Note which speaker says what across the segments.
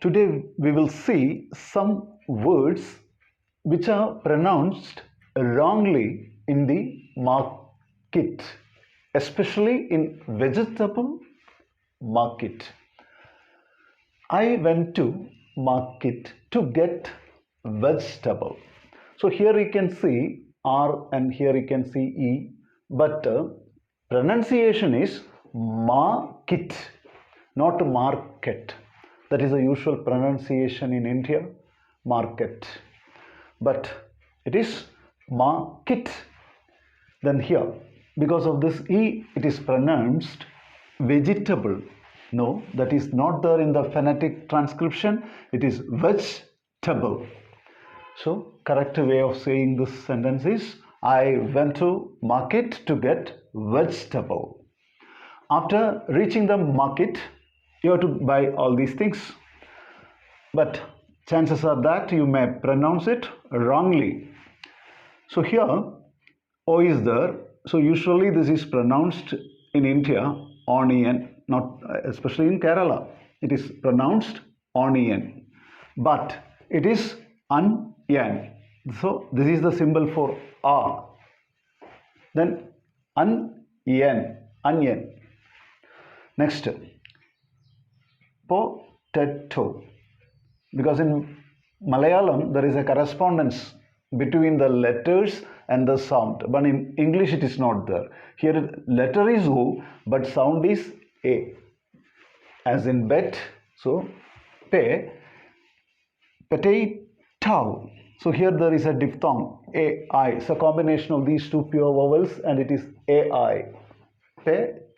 Speaker 1: Today we will see some words which are pronounced wrongly in the market, especially in vegetable market. I went to market to get vegetable. So here you can see R and here you can see E, but pronunciation is market, not market. That is the usual pronunciation in India, market. But it is market. Then here, because of this E, it is pronounced vegetable. No, that is not there in the phonetic transcription. It is vegetable. So, correct way of saying this sentence is, I went to market to get vegetable. After reaching the market, you have to buy all these things. But chances are that you may pronounce it wrongly. So here, O is there. So usually this is pronounced in India, onion, not especially in Kerala. It is pronounced onion. But it is onion. So this is the symbol for A. Then onion, onion. Next, potato. Because in Malayalam there is a correspondence between the letters and the sound, but in English it is not there. Here letter is O, but sound is A, as in bet. So potato. So here there is a diphthong AI. So combination of these two pure vowels and it is AI. Potato.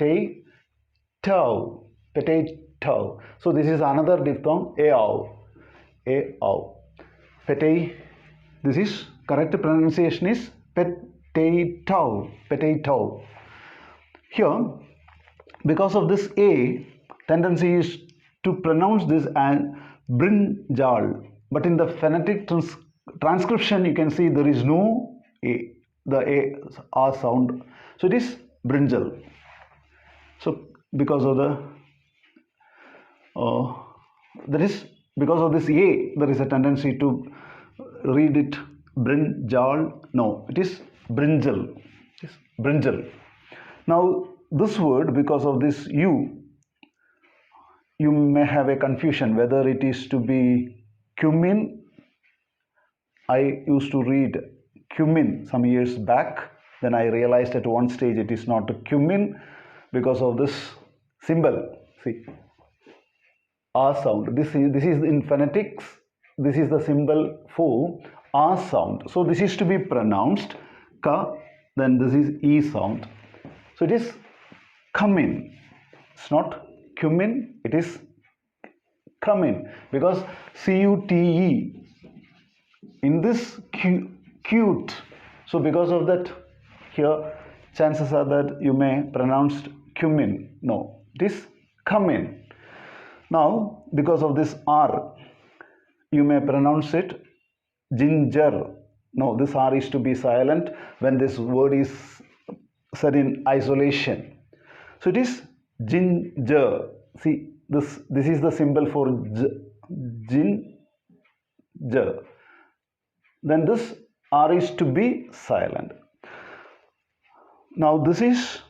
Speaker 1: Potato. So this is another diphthong AO. AO. Potato. This is correct pronunciation is potato. Potato. Here, because of this A, tendency is to pronounce this as brinjal. But in the phonetic transcription, you can see there is no A. The A R sound. So it is brinjal. So because of the because of this A, there is a tendency to read it brinjal. No, it is brinjal. It is brinjal. Now this word, because of this U, you may have a confusion whether it is to be cumin. I used to read cumin some years back. Then I realized at one stage it is not cumin because of this symbol. See, R sound. This is in phonetics. This is the symbol for R sound. So this is to be pronounced ka. Then this is E sound. So it is cumin. It's not cumin. It is cumin because CUTE. In this cute. So because of that, here chances are that you may pronounce cumin. No, it is cumin. Now, because of this R, you may pronounce it ginger. No, this R is to be silent when this word is said in isolation. So it is ginger. See, this is the symbol for ginger. Then this R is to be silent. Now this is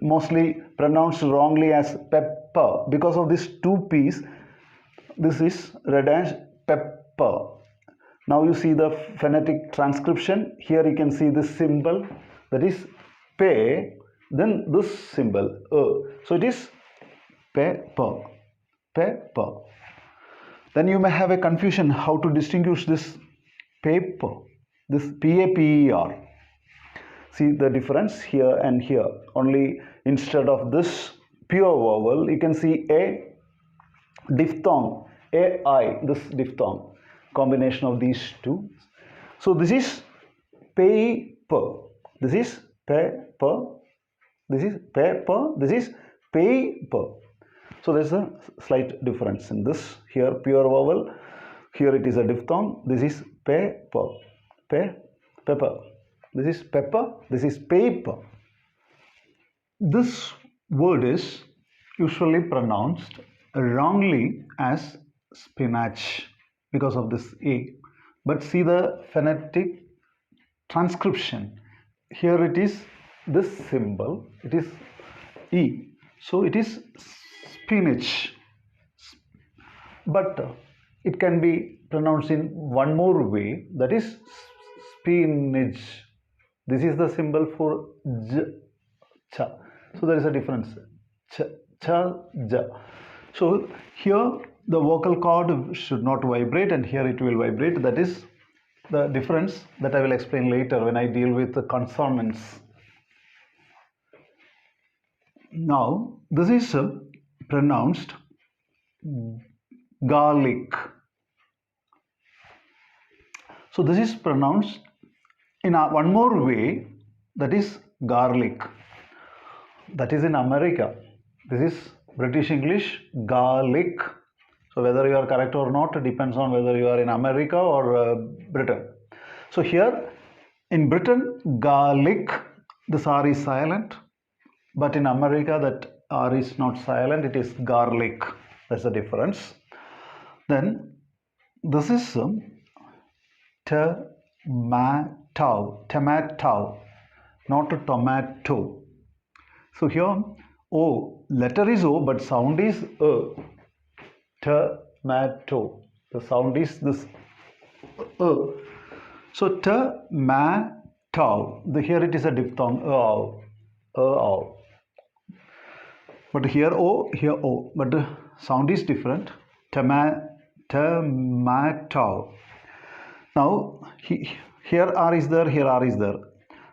Speaker 1: mostly pronounced wrongly as pepper. Because of this two P's, this is read as pepper. Now you see the phonetic transcription. Here you can see this symbol, that is pe, then this symbol So it is pepper. Pepper. Then you may have a confusion how to distinguish this paper, this PAPER. See the difference here and here. Only instead of this pure vowel, you can see a diphthong, AI, this diphthong, combination of these two. So this is paper. This is paper. This is paper. This is paper. So there's a slight difference in this. Here pure vowel. Here it is a diphthong. This is paper. Pepper. This is pepper. This is paper. This word is usually pronounced wrongly as spinach because of this A. But see the phonetic transcription. Here it is this symbol, it is E. So it is spinach. But it can be pronounced in one more way, that is spinach. This is the symbol for J, cha. So there is a difference. Ch, cha, ja. So here the vocal cord should not vibrate and here it will vibrate. That is the difference that I will explain later when I deal with the consonants. Now this is pronounced garlic. So this is pronounced in one more way, that is garlic. That is in America. This is British English, garlic. So whether you are correct or not depends on whether you are in America or Britain. So here in Britain, garlic, this R is silent. But in America, that R is not silent, it is garlic. That's the difference. Then this is tomato, not tomato. So here O, letter is O, but sound is tomato. The sound is this So tomato. Here it is a diphthong. But here O, here O. But the sound is different. Tomato. Now here R is there, here R is there.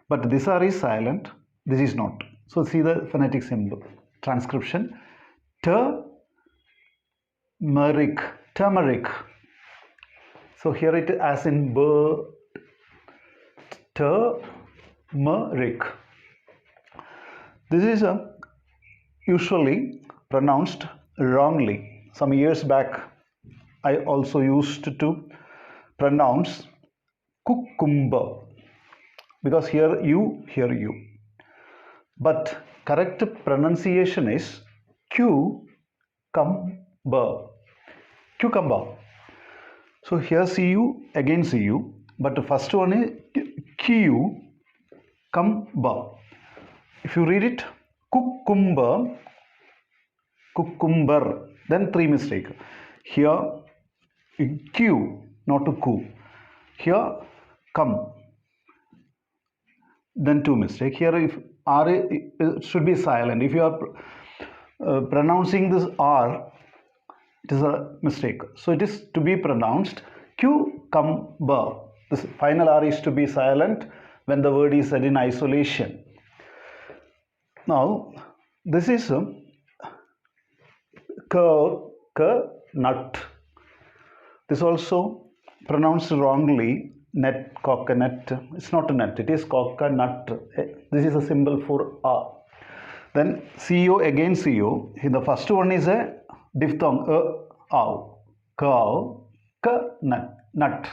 Speaker 1: But this R is silent, this is not. So see the phonetic symbol. Transcription. Turmeric. So here it as in bird. Turmeric. This is usually pronounced wrongly. Some years back, I also used to pronounce cucumber because here you, here you. But correct pronunciation is cucumber. So here see you, again see you. But the first one is cucumber. If you read it cucumber, then three mistakes. Here Q, not to ku. Here come, then two mistakes. Here if R it should be silent. If you are pronouncing this R, it is a mistake. So it is to be pronounced cucumber. This final R is to be silent when the word is said in isolation. Now this is coconut. This also pronounced wrongly. Net, coconut. It's not a nut, it is coconut. This is a symbol for A. Then CO, again CO. The first one is a diphthong. Ow. Cow. Nut.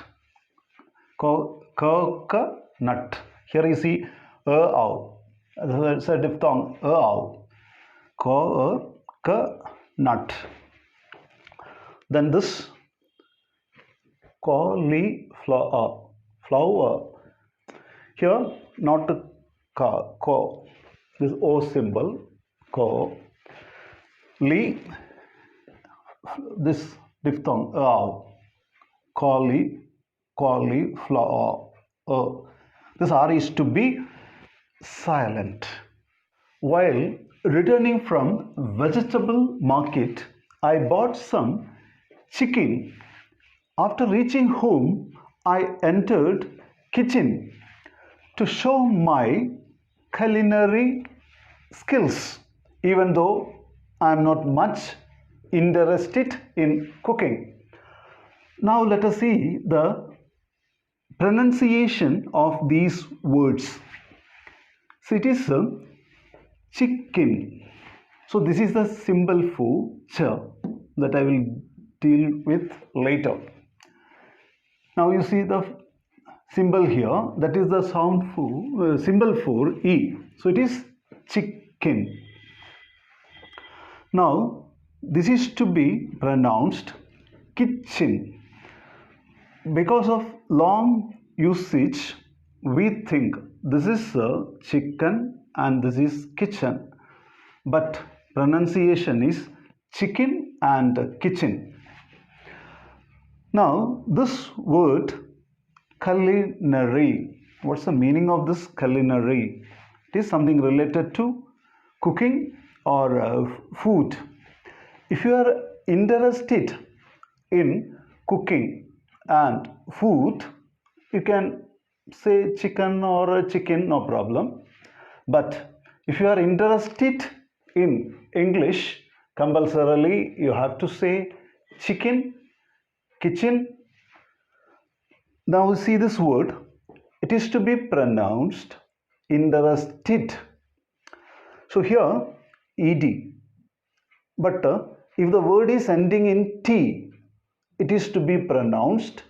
Speaker 1: Coconut. Here you see ow. It's a diphthong. Ow. Coconut. Then this cauliflower. Flower. Here not co. This O symbol. Co. This diphthong. Cauliflower. This R is to be silent. While returning from vegetable market, I bought some chicken. After reaching home, I entered kitchen to show my culinary skills, even though I am not much interested in cooking. Now let us see the pronunciation of these words. So it is chicken. So this is the symbol for ch that I will deal with later. Now you see the symbol here, that is the sound for symbol for E. So it is chicken. Now This is to be pronounced kitchen. Because of long usage, we think this is a chicken and this is kitchen, but pronunciation is chicken and kitchen. Now this word culinary, what's the meaning of this culinary? It is something related to cooking or food. If you are interested in cooking and food, you can say chicken or chicken, no problem. But if you are interested in English, compulsorily you have to say chicken, kitchen. Now see this word, it is to be pronounced interested. So here ed, but if the word is ending in t, it is to be pronounced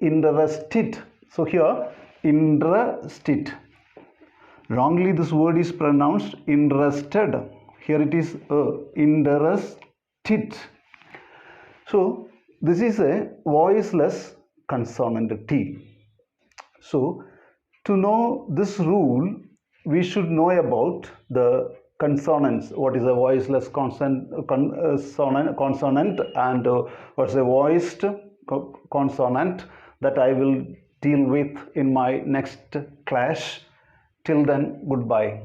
Speaker 1: interested. So here interested. Wrongly this word is pronounced interested. Here it is interested. So this is a voiceless consonant T. So to know this rule, we should know about the consonants. What is a voiceless consonant and what's a voiced consonant, that I will deal with in my next class. Till then, goodbye.